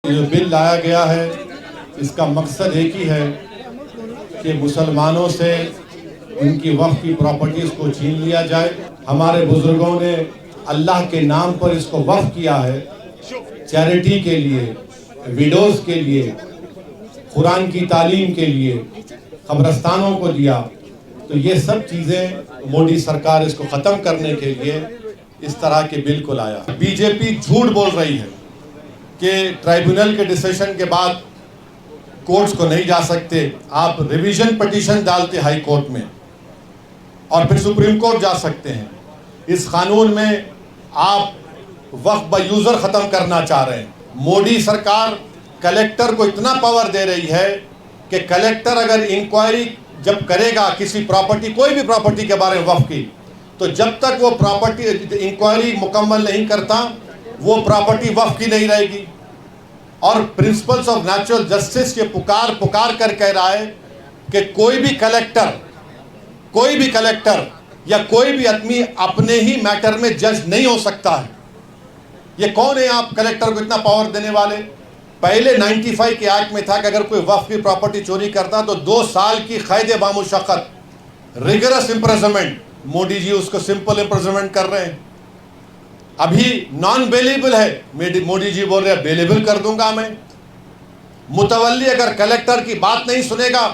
जो बिल लाया गया है इसका मकसद एक ही है कि मुसलमानों से उनकी वक्फ की प्रॉपर्टीज़ को छीन लिया जाए। हमारे बुजुर्गों ने अल्लाह के नाम पर इसको वक्फ किया है, चैरिटी के लिए, विडोज़ के लिए, कुरान की तालीम के लिए, कब्रस्तानों को दिया। तो ये सब चीज़ें मोदी सरकार इसको ख़त्म करने के लिए इस तरह के बिल को लाया। बीजेपी झूठ बोल रही है कि ट्राइब्यूनल के डिसीजन के बाद कोर्ट्स को नहीं जा सकते। आप रिवीजन पिटीशन डालते हाई कोर्ट में और फिर सुप्रीम कोर्ट जा सकते हैं। इस कानून में आप वक्फ ब यूज़र ख़त्म करना चाह रहे हैं। मोदी सरकार कलेक्टर को इतना पावर दे रही है कि कलेक्टर अगर इंक्वायरी जब करेगा किसी प्रॉपर्टी, कोई भी प्रॉपर्टी के बारे में वक्फ की, तो जब तक वो प्रॉपर्टी इंक्वायरी मुकम्मल नहीं करता वो प्रॉपर्टी वक्फ की नहीं रहेगी। और प्रिंसिपल्स ऑफ नेचुरल जस्टिस के पुकार कर कह रहा है कि कोई भी कलेक्टर या कोई भी आदमी अपने ही मैटर में जज नहीं हो सकता है। ये कौन है आप कलेक्टर को इतना पावर देने वाले? पहले 95 के एक्ट में था कि अगर कोई वक्फ की प्रॉपर्टी चोरी करता तो 2 साल की कैद बामुशक्कत, रिगरस इम्प्रिजनमेंट। मोदी जी उसको सिंपल इम्प्रिजनमेंट कर रहे हैं। अभी नॉन बेलेबल है, मोदी जी बोल रहे हैं बेलेबल कर दूंगा मैं। मुतवल्ली अगर कलेक्टर की बात नहीं सुनेगा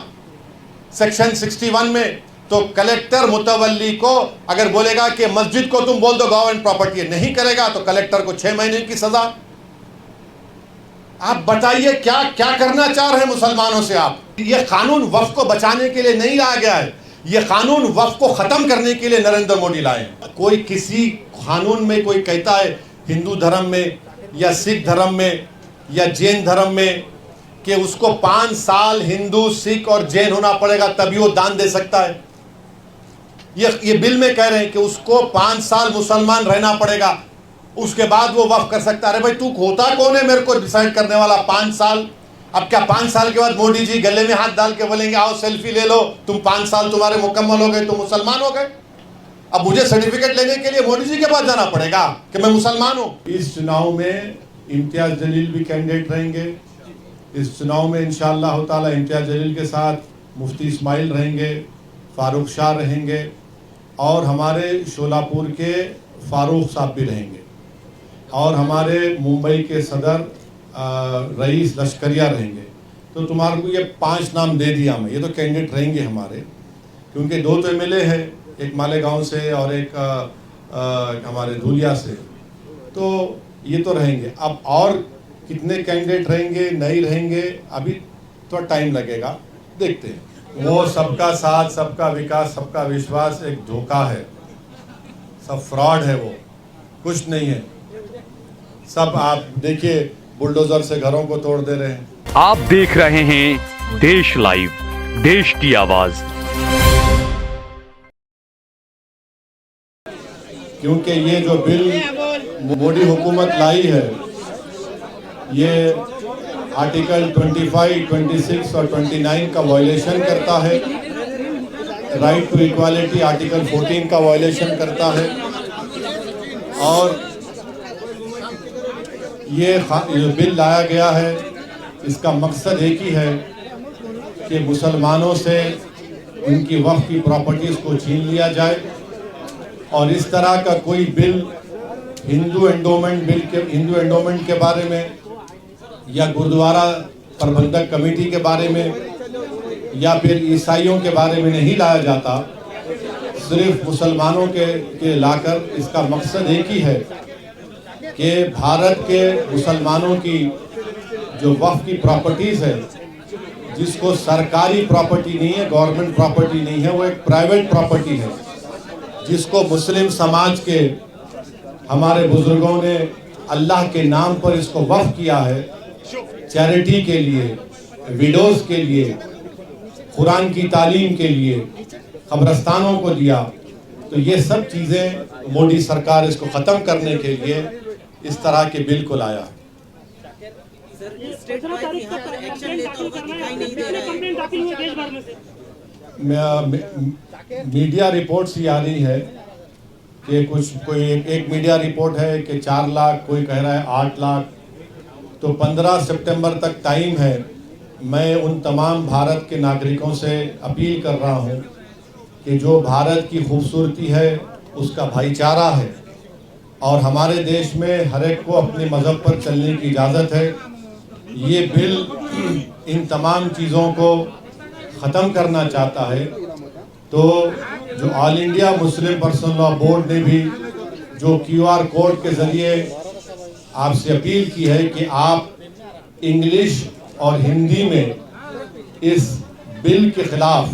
सेक्शन 61 में, तो कलेक्टर मुतवल्ली को अगर बोलेगा कि मस्जिद को तुम बोल दो गवर्नमेंट प्रॉपर्टी है, नहीं करेगा तो कलेक्टर को 6 महीने की सजा। आप बताइए क्या क्या करना चाह रहे हैं मुसलमानों से आप? ये कानून वक्फ को बचाने के लिए नहीं लाया गया है, ये कानून वक्फ को खत्म करने के लिए नरेंद्र मोदी लाए हैं। कोई किसी कानून में कोई कहता है हिंदू धर्म में या सिख धर्म में या जैन धर्म में कि उसको 5 साल हिंदू, सिख और जैन होना पड़ेगा तभी वो दान दे सकता है। ये बिल में कह रहे हैं कि उसको 5 साल मुसलमान रहना पड़ेगा, उसके बाद वो वक्फ कर सकता है। अरे भाई तू होता कौन है मेरे को डिसाइड करने वाला? 5 साल? अब क्या 5 साल के बाद मोदी जी गले में हाथ डाल के बोलेंगे आओ सेल्फी ले लो, तुम 5 साल तुम्हारे मुकम्मल हो गए, तुम मुसलमान हो गए? अब मुझे सर्टिफिकेट लेने के लिए मोदी जी के पास जाना पड़ेगा कि मैं मुसलमान हूं। इस चुनाव में इम्तियाज जलील भी कैंडिडेट रहेंगे। इस चुनाव में इंशाअल्लाह ताला इम्तियाज जलील के साथ मुफ्ती इस्माइल रहेंगे, फारूक शाह रहेंगे और हमारे शोलापुर के फारूक साहब भी रहेंगे और हमारे मुंबई के सदर रईस लश्करिया रहेंगे। तो तुम्हारे को ये 5 नाम दे दिया मैं, ये तो कैंडिडेट रहेंगे हमारे, क्योंकि 2 तो MLA है, एक मालेगांव से और एक हमारे धुलिया से, तो ये तो रहेंगे। अब और कितने कैंडिडेट रहेंगे नहीं रहेंगे अभी तो टाइम लगेगा, देखते हैं। वो सबका साथ, सबका विकास, सबका विश्वास एक धोखा है, सब फ्रॉड है, वो कुछ नहीं है। सब आप देखिए बुलडोजर से घरों को तोड़ दे रहे हैं। आप देख रहे हैं देश लाइव, देश की आवाज। क्योंकि ये जो बिल मोदी हुकूमत लाई है ये आर्टिकल 25, 26 और 29 का वायलेशन करता है। राइट टू इक्वालिटी आर्टिकल 14 का वायलेशन करता है। और ये जो बिल लाया गया है इसका मकसद एक ही है कि मुसलमानों से उनकी वक्फ की प्रॉपर्टीज़ को छीन लिया जाए। और इस तरह का कोई बिल हिंदू एंडोमेंट के बारे में या गुरुद्वारा प्रबंधक कमेटी के बारे में या फिर ईसाइयों के बारे में नहीं लाया जाता, सिर्फ मुसलमानों के लाकर। इसका मकसद एक ही है कि भारत के मुसलमानों की जो वक्फ की प्रॉपर्टीज़ है, जिसको सरकारी प्रॉपर्टी नहीं है, गवर्नमेंट प्रॉपर्टी नहीं है, वो एक प्राइवेट प्रॉपर्टी है, जिसको मुस्लिम समाज के हमारे बुजुर्गों ने अल्लाह के नाम पर इसको वक्फ किया है, चैरिटी के लिए, विडोज़ के लिए, कुरान की तालीम के लिए, कब्रस्तानों को दिया। तो ये सब चीज़ें मोदी सरकार इसको ख़त्म करने के लिए इस तरह के बिल को लाया। मीडिया रिपोर्ट्स ही आ रही है कि एक मीडिया रिपोर्ट है कि 4 लाख, कोई कह रहा है 8 लाख। तो 15 सितंबर तक टाइम है। मैं उन तमाम भारत के नागरिकों से अपील कर रहा हूं कि जो भारत की खूबसूरती है उसका भाईचारा है और हमारे देश में हर एक को अपने मज़हब पर चलने की इजाज़त है। ये बिल इन तमाम चीज़ों को ख़त्म करना चाहता है। तो जो all India Muslim personal law board ने भी जो QR कोड के ज़रिए आपसे अपील की है कि आप इंग्लिश और हिंदी में इस बिल के ख़िलाफ़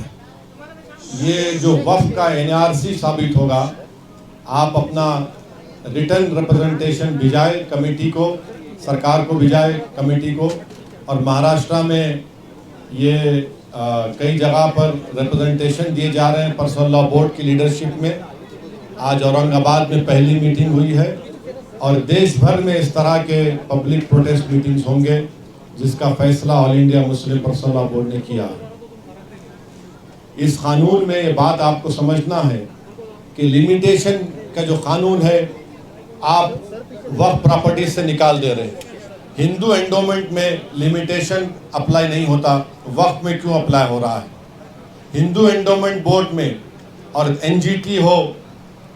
ये जो वफ़ का NRC साबित होगा, आप अपना रिटर्न रिप्रेजेंटेशन भिजाए कमेटी को, सरकार को भिजाए कमेटी को। और महाराष्ट्र में ये कई जगह पर रिप्रेजेंटेशन दिए जा रहे हैं पर्सनल लॉ बोर्ड की लीडरशिप में। आज औरंगाबाद में पहली मीटिंग हुई है और देश भर में इस तरह के पब्लिक प्रोटेस्ट मीटिंग्स होंगे जिसका फैसला all India Muslim personal law board ने किया है। इस कानून में ये बात आपको समझना है कि लिमिटेशन का जो कानून है आप वक्फ प्रॉपर्टी से निकाल दे रहे हैं। हिंदू एंडोमेंट में लिमिटेशन अप्लाई नहीं होता, वक्फ में क्यों अप्लाई हो रहा है? हिंदू एंडोमेंट बोर्ड में और NGT हो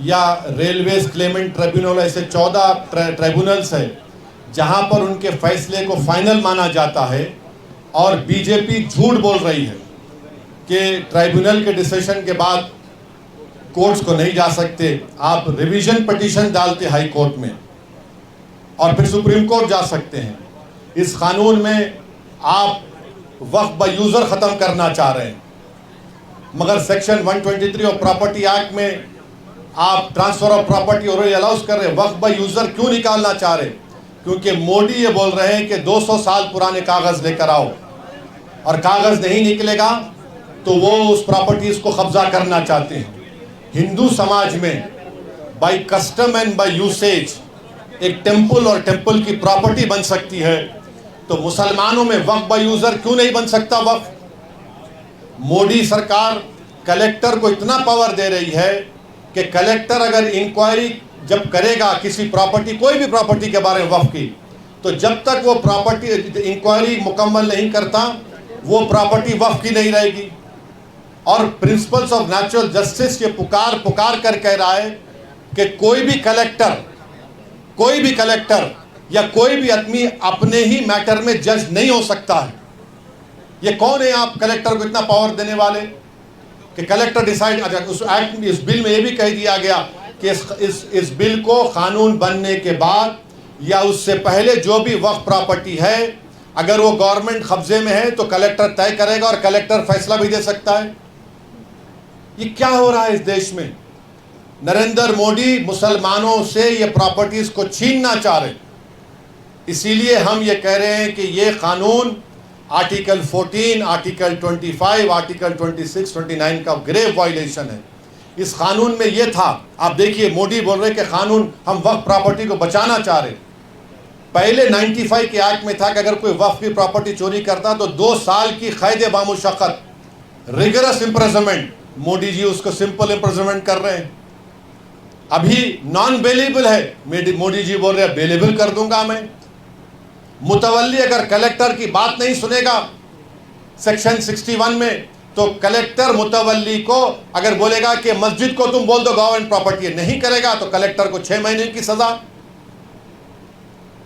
या रेलवेज क्लेमेंट ट्रिब्यूनल, ऐसे 14 ट्रिब्यूनल्स है जहां पर उनके फैसले को फाइनल माना जाता है। और बीजेपी झूठ बोल रही है कि ट्राइब्यूनल के डिसीजन के बाद कोर्ट्स को नहीं जा सकते। आप रिवीजन पिटीशन डालते हाई कोर्ट में और फिर सुप्रीम कोर्ट जा सकते हैं। इस कानून में आप वक्फ बाय यूजर खत्म करना चाह रहे हैं, मगर सेक्शन 123 ऑफ प्रॉपर्टी एक्ट में आप transfer of property already allows कर रहे हैं। वक्फ बाय यूजर क्यों निकालना चाह रहे हैं? क्योंकि मोदी ये बोल रहे हैं कि 200 साल पुराने कागज लेकर आओ, और कागज नहीं निकलेगा तो वो उस प्रॉपर्टीज को कब्जा करना चाहते हैं। हिंदू समाज में by custom and by usage एक टेम्पल और टेम्पल की प्रॉपर्टी बन सकती है, तो मुसलमानों में वक्फ बाय यूजर क्यों नहीं बन सकता वक्फ? मोदी सरकार कलेक्टर को इतना पावर दे रही है कि कलेक्टर अगर इंक्वायरी जब करेगा किसी प्रॉपर्टी, कोई भी प्रॉपर्टी के बारे में वक्फ की, तो जब तक वो प्रॉपर्टी इंक्वायरी मुकम्मल नहीं करता वो प्रॉपर्टी वक्फ की नहीं रहेगी। और प्रिंसिपल्स ऑफ नेचुरल जस्टिस ये पुकार कर कह रहा है कि कोई भी कलेक्टर या कोई भी आदमी अपने ही मैटर में जज नहीं हो सकता है। ये कौन है आप कलेक्टर को इतना पावर देने वाले कि कलेक्टर डिसाइड? उस एक्ट, इस बिल में ये भी कह दिया गया कि इस बिल को कानून बनने के बाद या उससे पहले जो भी वक्फ प्रॉपर्टी है अगर वो गवर्नमेंट कब्जे में है तो कलेक्टर तय करेगा और कलेक्टर फैसला भी दे सकता है। ये क्या हो रहा है इस देश में? नरेंद्र मोदी मुसलमानों से ये प्रॉपर्टीज को छीनना चाह रहे, इसीलिए हम ये कह रहे हैं कि ये कानून आर्टिकल 14, आर्टिकल 25, आर्टिकल 26, 29 का ग्रेव वायलेशन है। इस कानून में ये था, आप देखिए मोदी बोल रहे कि कानून हम वक्फ प्रॉपर्टी को बचाना चाह रहे। पहले 95 के एक्ट में था कि अगर कोई वक्फ की प्रॉपर्टी चोरी करता तो 2 साल की कैद बामुशक्कत, रिगरस इम्प्रिजनमेंट। मोदी जी उसको सिंपल इम्प्रिजनमेंट कर रहे हैं। अभी नॉन बेलेबल है, मोदी जी बोल रहे हैं बेलेबल कर दूंगा मैं। मुतवल्ली अगर कलेक्टर की बात नहीं सुनेगा सेक्शन 61 में, तो कलेक्टर मुतवल्ली को अगर बोलेगा कि मस्जिद को तुम बोल दो गवर्नमेंट प्रॉपर्टी है, नहीं करेगा तो कलेक्टर को 6 महीने की सजा।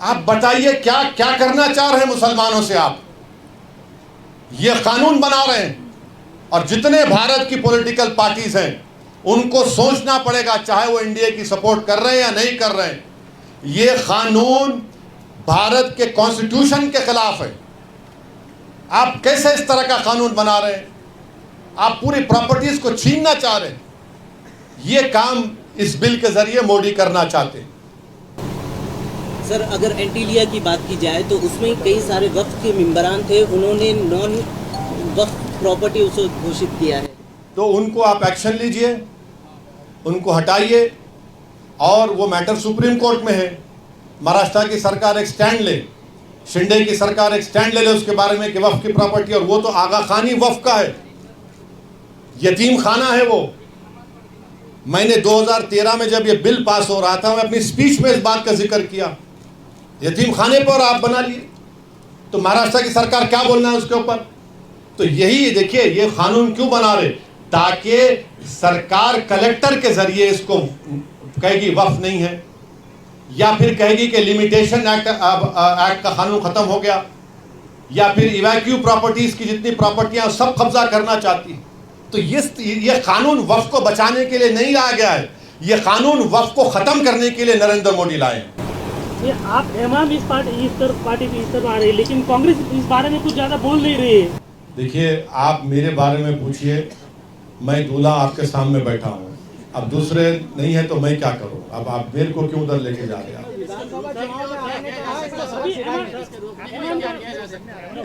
आप बताइए क्या क्या करना चाह रहे हैं मुसलमानों से? आप ये कानून बना रहे हैं और जितने भारत की पॉलिटिकल पार्टीज हैं उनको सोचना पड़ेगा, चाहे वो इंडिया की सपोर्ट कर रहे हैं या नहीं कर रहे हैं, ये कानून भारत के कॉन्स्टिट्यूशन के खिलाफ है। आप कैसे इस तरह का कानून बना रहे हैं? आप पूरी प्रॉपर्टीज को छीनना चाह रहे हैं। ये काम इस बिल के जरिए मोदी करना चाहते हैं। सर, अगर एंटीलिया की बात की जाए तो उसमें कई सारे वक्फ के मेंबरान थे, उन्होंने नॉन वक्फ प्रॉपर्टी उसे घोषित किया है, तो उनको आप एक्शन लीजिए, उनको हटाइए, और वो मैटर सुप्रीम कोर्ट में है। महाराष्ट्र की सरकार एक स्टैंड ले, शिंदे की सरकार एक स्टैंड ले उसके बारे में कि वक्फ की प्रॉपर्टी, और वो तो आगा खानी वक्फ का है, यतीम खाना है वो। मैंने 2013 में जब ये बिल पास हो रहा था, मैं अपनी स्पीच में इस बात का जिक्र किया, यतीम खाने पर आप बना लिए। तो महाराष्ट्र की सरकार क्या बोलना है उसके ऊपर? तो यही देखिए, ये कानून क्यों बना रहे, ताकि सरकार कलेक्टर के जरिए इसको कहेगी वक्फ नहीं है, या फिर कहेगी कि लिमिटेशन एक्ट का कानून खत्म हो गया, या फिर इवैक्यू प्रॉपर्टीज की जितनी प्रॉपर्टियां सब कब्जा करना चाहती है। तो ये कानून वक्फ को बचाने के लिए नहीं लाया गया है, ये कानून वक्फ को खत्म करने के लिए नरेंद्र मोदी लाए हैं। ये आप इमाम इस पार्टी की इस तरफ आ रही है, लेकिन कांग्रेस इस बारे में कुछ ज्यादा बोल नहीं रही है। देखिए, आप मेरे बारे में पूछिए, मैं दूल्हा आपके सामने बैठा हूँ, अब दूसरे नहीं है तो मैं क्या करूँ? अब आप मेरे को क्यों उधर लेके जा रहे हैं?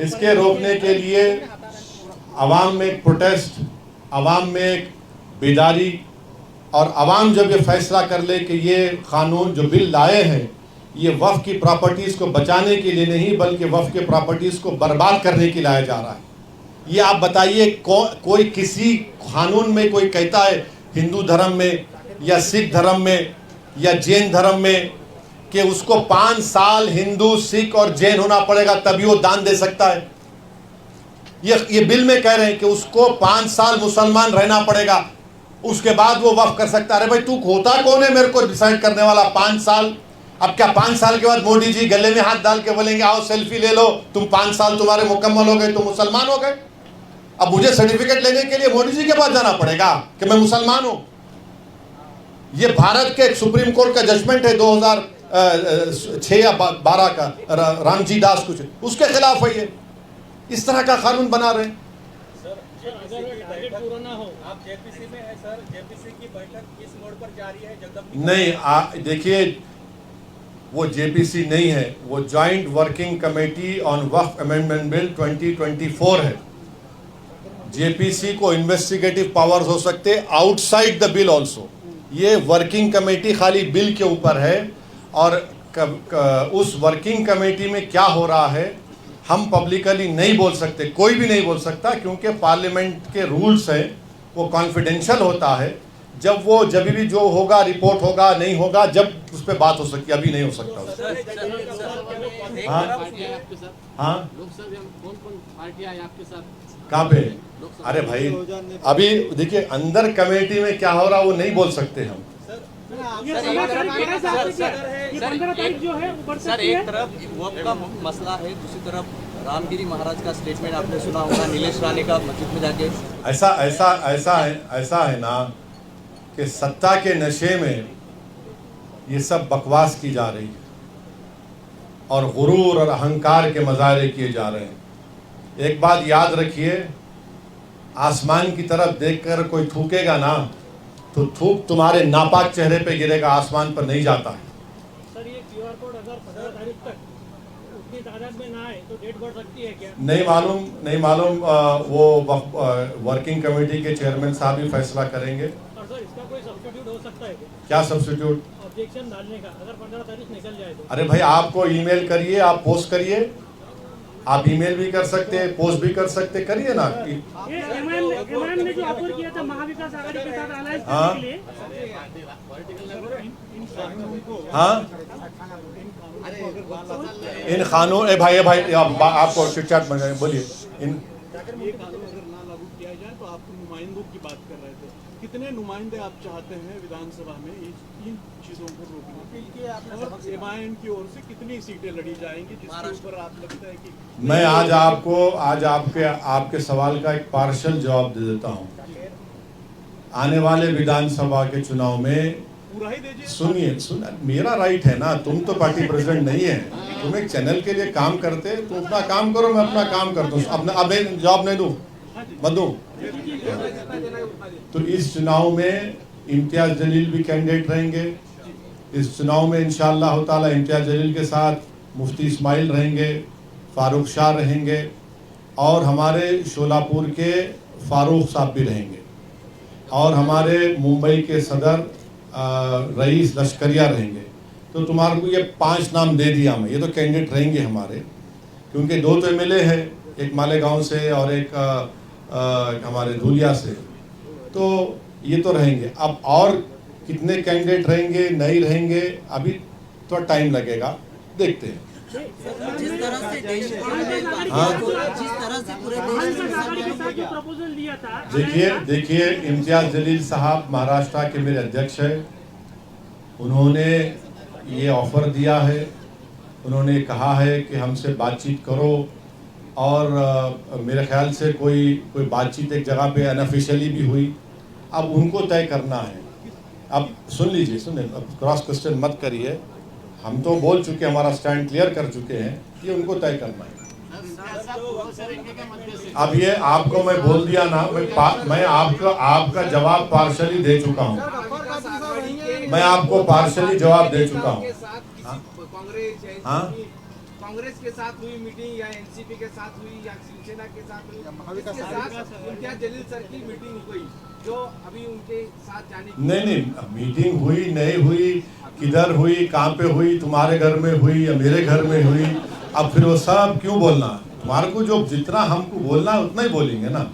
इसके रोकने के लिए अवाम में एक प्रोटेस्ट, अवाम में एक बेदारी, और अवाम जब ये फैसला कर ले कि ये कानून जो बिल लाए हैं ये वक्फ की प्रॉपर्टीज़ को बचाने के लिए नहीं बल्कि वक्फ के प्रॉपर्टीज़ को बर्बाद करने के लिए लाया जा रहा है, ये आप बताइए कोई किसी कानून में कोई कहता है हिंदू धर्म में या सिख धर्म में या जैन धर्म में कि उसको 5 साल हिंदू, सिख और जैन होना पड़ेगा तभी वो दान दे सकता है? ये बिल में कह रहे हैं कि उसको 5 साल मुसलमान रहना पड़ेगा, उसके बाद वो वक्फ कर सकता है। अरे भाई, तू होता कौन है मेरे को डिसाइड करने वाला? 5 साल? अब क्या 5 साल के बाद मोदी जी गले में हाथ डाल के बोलेंगे आओ सेल्फी ले लो, तुम 5 साल तुम्हारे मुकम्मल हो गए, तुम मुसलमान हो गए? अब मुझे सर्टिफिकेट लेने के लिए मोदी जी के पास जाना पड़ेगा कि मैं मुसलमान हूं? ये भारत के सुप्रीम कोर्ट का जजमेंट है 2006 या 12 का, रामजी दास कुछ, उसके खिलाफ है ये। इस तरह का कानून बना रहे हैं। आप जेपीसी में है सर, जेपीसी की बैठक किस मोड़ पर जारी है? नहीं, देखिए, वो जेपीसी नहीं है, वो joint working committee on Waqf amendment bill 2024 है। जेपीसी को इन्वेस्टिगेटिव पावर्स हो सकते आउटसाइड द बिल ऑल्सो। ये वर्किंग कमेटी खाली बिल के ऊपर है, और उस वर्किंग कमेटी में क्या हो रहा है हम पब्लिकली नहीं बोल सकते, कोई भी नहीं बोल सकता, क्योंकि पार्लियामेंट के रूल्स हैं, वो कॉन्फिडेंशियल होता है। जब भी जो होगा रिपोर्ट होगा, नहीं होगा, जब उस पर बात हो सकती है, अभी नहीं हो सकता। हाँ, कहाँ पे? अरे भाई, अभी देखिए अंदर कमेटी में क्या हो रहा वो नहीं बोल सकते हम। सर, एक तरफ वक्फ का मसला है, दूसरी तरफ रामगिरी महाराज का स्टेटमेंट आपने सुना होगा, नीलेश राणे का मस्जिद में जाके। ऐसा है ना कि सत्ता के नशे में ये सब बकवास की जा रही है और गुरूर और अहंकार के मजारे किए जा रहे हैं। एक बात याद रखिए, आसमान की तरफ देखकर कोई थूकेगा ना तो थूक तुम्हारे नापाक चेहरे पे गिरेगा, आसमान पर नहीं जाता है। सर, ये क्यूआर कोड अगर 15 तारीख तक उतनी तादाद में ना आए तो डेट बढ़ सकती है क्या? नहीं मालूम, वो वर्किंग कमेटी के चेयरमैन साहब ही फैसला करेंगे। और सर, इसका कोई सब्स्टिट्यूट हो सकता है क्या सब्स्टिट्यूट? ऑब्जेक्शन डालने का, अगर 15 तारीख निकल जाए तो। अरे भाई, आपको ईमेल करिए, आप पोस्ट करिए, आप ईमेल भी कर सकते हैं, पोस्ट भी कर सकते, करिए ना। ये एमआईएम ने जो ऑफर किया था महाविकास आघाड़ी के साथ अलायंस करने के लिए, हाँ, इन कानून भाई आपको चिट-चैट में बोलिए। ये कानून अगर ना लागू किया जाए तो आप नुमाइंदों की बात कर रहे थे, कितने नुमाइंदे आप चाहते हैं विधानसभा में इन चीजों को रोकने के? और एमआईएम की ओर से कितनी सीटें लड़ी जाएंगी जिसके ऊपर आप लगता है कि? मैं आज आपके सवाल का एक पार्शियल जवाब दे देता हूँ। आने वाले विधानसभा के चुनाव में पूरा ही दीजिए। सुनिए, मेरा राइट है ना, तुम तो पार्टी प्रेसिडेंट नहीं है, तुम एक चैनल के लिए काम करते, तुम अपना काम करो, मैं अपना काम करता हूँ। अब जवाब नहीं दूं, मत दूं। तो इस चुनाव में इम्तियाज जलील भी कैंडिडेट रहेंगे। इस चुनाव में इंशाअल्लाह ताला इम्तियाज जलील के साथ मुफ्ती इस्माइल रहेंगे, फारूक शाह रहेंगे, और हमारे शोलापुर के फारूक साहब भी रहेंगे, और हमारे मुंबई के सदर रईस लश्करिया रहेंगे। तो तुम्हारे को ये 5 नाम दे दिया मैं, ये तो कैंडिडेट रहेंगे हमारे, क्योंकि 2 तो एमएलए हैं, एक मालेगांव से और एक हमारे धुलिया से, तो ये तो रहेंगे। अब और कितने कैंडिडेट रहेंगे नहीं रहेंगे अभी तो टाइम लगेगा, देखते हैं। जिस तरह से देश जिस तरह से पूरे देश में आघाड़ी के साथ जो प्रपोजल दिया था, देखिए इम्तियाज जलील साहब महाराष्ट्र के मेरे अध्यक्ष हैं। उन्होंने ये ऑफर दिया है, उन्होंने कहा है कि हमसे बातचीत करो, और मेरे ख्याल से कोई बातचीत एक जगह पे अनऑफिशियली भी हुई। अब उनको तय करना है। अब सुन लीजिए, अब क्रॉस क्वेश्चन मत करिए। हम तो बोल चुके, हमारा स्टैंड क्लियर कर चुके हैं, ये उनको तय करना है। अब ये आपको मैं बोल दिया ना, मैं आपका जवाब पार्शली दे चुका हूँ। मैं आपको पार्शली जवाब दे चुका हूँ। कांग्रेस के साथ हुई मीटिंग या एनसीपी के साथ हुई या शिवसेना के साथ हुई, इसके साथ इम्तियाज जलील सर की मीटिंग हुई जो अभी उनके साथ जाने की नहीं, मीटिंग हुई नहीं हुई, किधर हुई, कहाँ पे हुई, तुम्हारे घर में हुई या मेरे घर में हुई, अब फिर वो सब क्यों बोलना? तुम्हारे को जो जितना हमको बोलना है उतना ही बोलेंगे ना।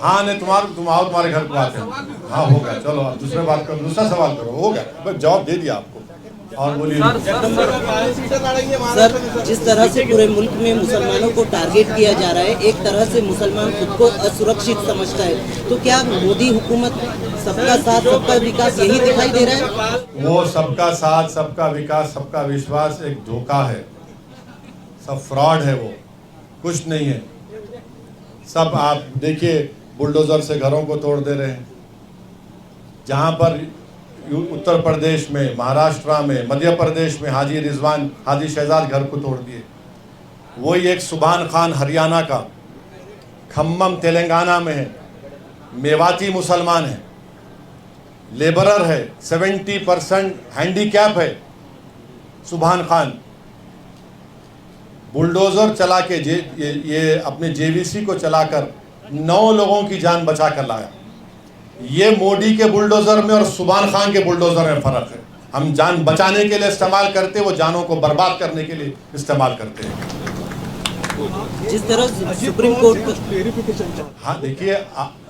हाँ नहीं, तुम्हारे घर को आते हैं। हाँ हो गया, चलो अब दूसरा बात करो, दूसरा सवाल करो, हो गया, बस जवाब दे दिया आपको। और बोलिए सर, जिस तरह से पूरे मुल्क में मुसलमानों को टारगेट किया जा रहा है, एक तरह से मुसलमान खुद को असुरक्षित समझता है, तो क्या मोदी हुकूमत सबका साथ सबका विकास यही दिखाई दे रहा है? वो सबका साथ सबका विकास सबका विश्वास एक धोखा है, सब फ्रॉड है, वो कुछ नहीं है। सब आप देखिए, बुलडोजर से घरों को तोड़ दे रहे हैं। जहाँ पर उत्तर प्रदेश में, महाराष्ट्र में, मध्य प्रदेश में हाजी रिजवान, हाजी शहजाद घर को तोड़ दिए। वही एक सुभान खान हरियाणा का, खम्मम तेलंगाना में है, मेवाती मुसलमान है, लेबरर है, 70% हैंडीकैप है। सुभान खान बुलडोजर चला के ये अपने जेवीसी को चलाकर 9 लोगों की जान बचा कर लाया। ये मोदी के बुलडोजर में और सुभान खान के बुलडोजर में फर्क है। हम जान बचाने के लिए इस्तेमाल करते, वो जानों को बर्बाद करने के लिए इस्तेमाल करते हैं। जिस तरह सुप्रीम कोर्ट हाँ देखिए,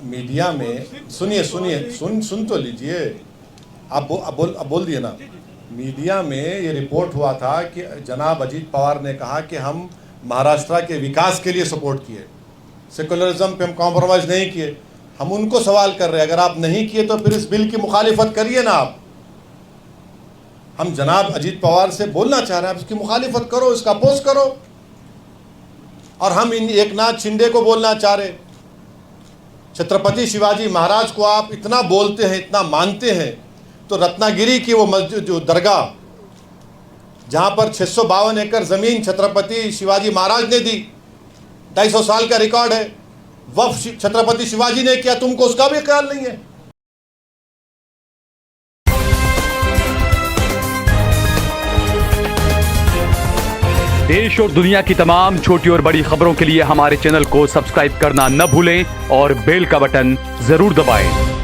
मीडिया में सुन तो लीजिए, आप बोल दिए ना। मीडिया में ये रिपोर्ट हुआ था कि जनाब अजीत पवार ने कहा कि हम महाराष्ट्र के विकास के लिए सपोर्ट किए, सेकुलरिज्म पे हम कॉम्प्रोमाइज नहीं किए। हम उनको सवाल कर रहे हैं, अगर आप नहीं किए तो फिर इस बिल की मुखालिफत करिए ना आप। हम जनाब अजीत पवार से बोलना चाह रहे हैं, आप इसकी मुखालिफत करो, इसका अपोज करो। और हम इन एकनाथ शिंदे को बोलना चाह रहे, छत्रपति शिवाजी महाराज को आप इतना बोलते हैं, इतना मानते हैं, तो रत्नागिरी की वो मस्जिद, जो दरगाह जहां पर 652 एकड़ जमीन छत्रपति शिवाजी महाराज ने दी, 250 साल का रिकॉर्ड है, वक्फ छत्रपति शिवाजी ने किया, तुमको उसका भी ख्याल नहीं है। देश और दुनिया की तमाम छोटी और बड़ी खबरों के लिए हमारे चैनल को सब्सक्राइब करना न भूलें और बेल का बटन जरूर दबाएं।